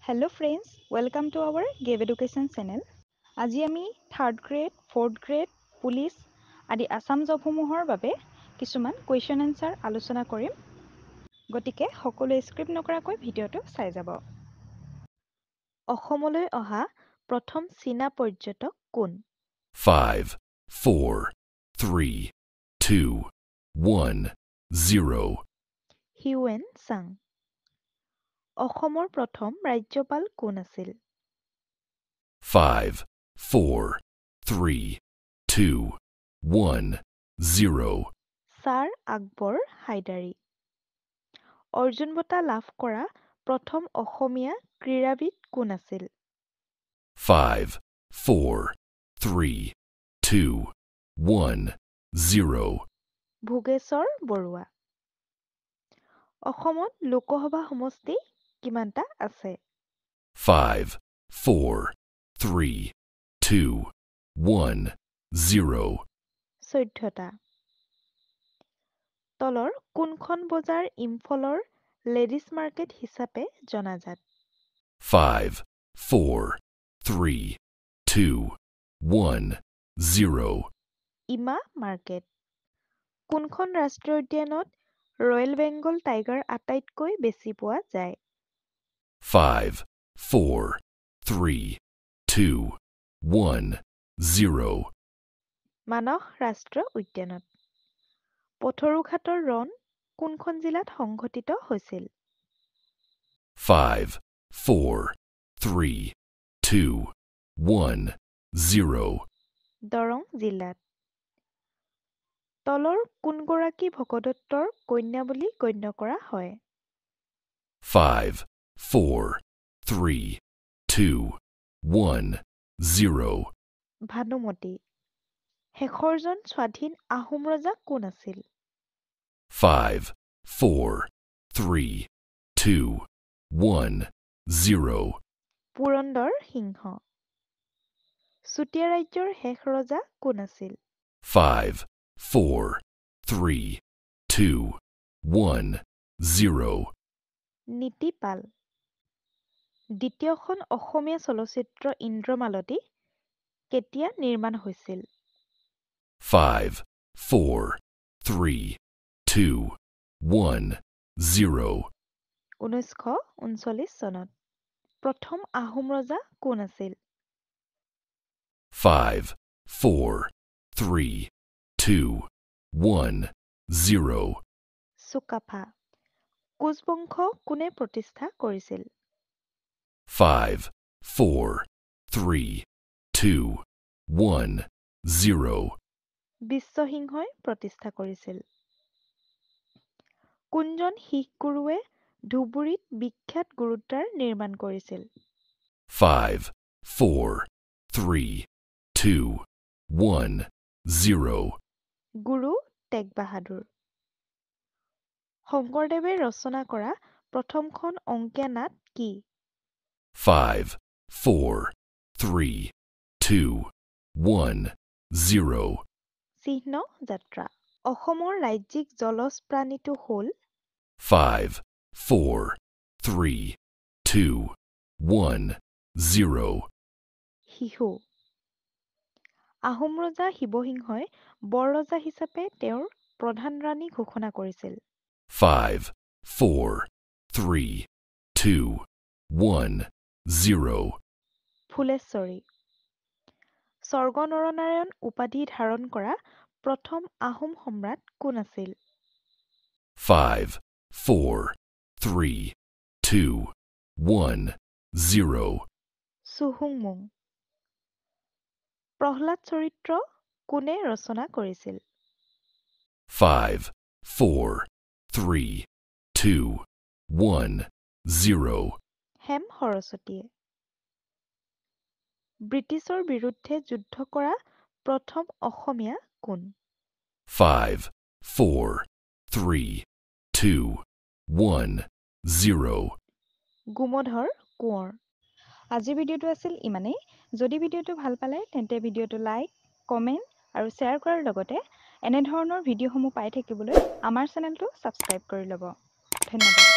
Hello friends, welcome to our Gave Education channel. আজি আমি 3rd grade, 4th grade, police আদি আসাম জবসমূহৰ বাবে কিছুমান question answer আলোচনা কৰিম। গতিকে সকলোৱে স্ক্ৰিপ্ট নকৰাকৈ ভিডিঅটো চাই যাব। অসমলৈ অহা প্ৰথম চীনা পৰ্যটক কোন? 5, 4, 3, 2, 1, 0. Hiuen Tsang. অসমৰ প্ৰথম ৰাজ্যপাল কোন আছিল? 5, 4, 3, 2, 1, 0. ছাৰ আকবৰ হাইদাৰী। অৰ্জুন বঁটা লাভ কৰা প্ৰথম অসমীয়া ক্ৰীড়াবিদ কোন আছিল? 5, 4, 3, 2, 1, 0. ভোগেশ্বৰ বৰুৱা। অসমত লোকসভা সমষ্টি কিমানটা আছে? 5, 4, 3, 2, 1, 0. 14টা। তলৰ কোনখন বজাৰ ইম্ফলৰ লেডিজ মাৰ্কেট হিচাপে জনাজাত? 5, 4, 3, 2, 1, 0. ইমা মাৰ্কেট। কোনখন ৰাষ্ট্ৰীয় উদ্যানত ৰয়েল বেংগল টাইগাৰ আটাইতকৈ বেছি পোৱা যায়? 5, 4, 3, 2, 1, 0. মানস ৰাষ্ট্ৰীয় উদ্যানত। পথৰুঘাটৰ ৰণ কোনখন জিলাত সংঘটিত হৈছিল? 5, 4, 3, 2, 1, 0. দৰং জিলাত। তলৰ কোনগৰাকী ভগদত্তৰ কন্যা বুলি গণ্য কৰা হয়? 5, 4, 3, 2, 1, 0. ভানুমতী। শেষৰজন স্বাধীন আহোম ৰজা কোন আছিল? 5, 4, 3, 2, 1, 0. পুৰন্দৰ সিংহ। চুতীয়া ৰাজ্যৰ শেষ ৰজা কোন আছিল? 5, 4, 3, 2, 1, 0. নীতিপাল। দ্বিতীয়খন অসমীয়া চলচ্চিত্ৰ ইন্দ্ৰমালতী কেতিয়া নিৰ্মাণ হৈছিল? 5, 4, 3, 2, 1, 0. 1939 চনত। প্ৰথম আহোম ৰজা কোন আছিল? 5, 4, 3, 2, 1, 0. চুকাফা। কোচ বংশ কোনে প্ৰতিষ্ঠা কৰিছিল? 5, 4, 3, 2, 1, 0. বিশ্বসিংহই প্ৰতিষ্ঠা কৰিছিল। কোনজন শিখ গুৰুৱে ধুবুৰীত বিখ্যাত গুৰুদ্বাৰ নিৰ্মাণ কৰিছিল? 5, 4, 3, 2, 1, 0. গুৰু টেগ বাহাদুৰ। শংকৰদেৱে ৰচনা কৰা প্ৰথমখন অংকীয়া নাট কি? 5, 4, 3, 2, 1, 0. চিহ্ন যাত্ৰা। অসমৰ ৰাজ্যিক জলজ প্ৰাণীটো হ'ল? 5, 4, 3, 2, 1, 0. শিহু। আহোম ৰজা শিৱসিংহই বৰ ৰজা হিচাপে তেওঁৰ প্ৰধান ৰাণী ঘোষণা কৰিছিল? 5, 4, 3, 2, 1, 0. ফুলেশ্বৰী। স্বৰ্গ নৰনাৰায়ণ উপাধি ধাৰণ কৰা প্ৰথম আহোম সম্ৰাট কোন আছিল? 5, 4, 3, 2, 1, 0. চুহুংমুং। প্ৰহ্লাদ চৰিত্ৰ কোনে ৰচনা কৰিছিল? 5, 4, 3, 2, 1, 0. হেম সৰস্বতীয়ে। ব্ৰিটিছৰ বিৰুদ্ধে যুদ্ধ কৰা প্ৰথম অসমীয়া কোন? 5, 4, 3, 2, 1, 0. গোমধৰ কোঁৱৰ। আজিৰ ভিডিঅ'টো আছিল ইমানেই। যদি ভিডিঅ'টো ভাল পালে তেন্তে ভিডিঅ'টো লাইক, কমেণ্ট আৰু শ্বেয়াৰ কৰাৰ লগতে এনেধৰণৰ ভিডিঅ'সমূহ পাই থাকিবলৈ আমাৰ চেনেলটো ছাবস্ক্ৰাইব কৰি ল'ব। ধন্যবাদ।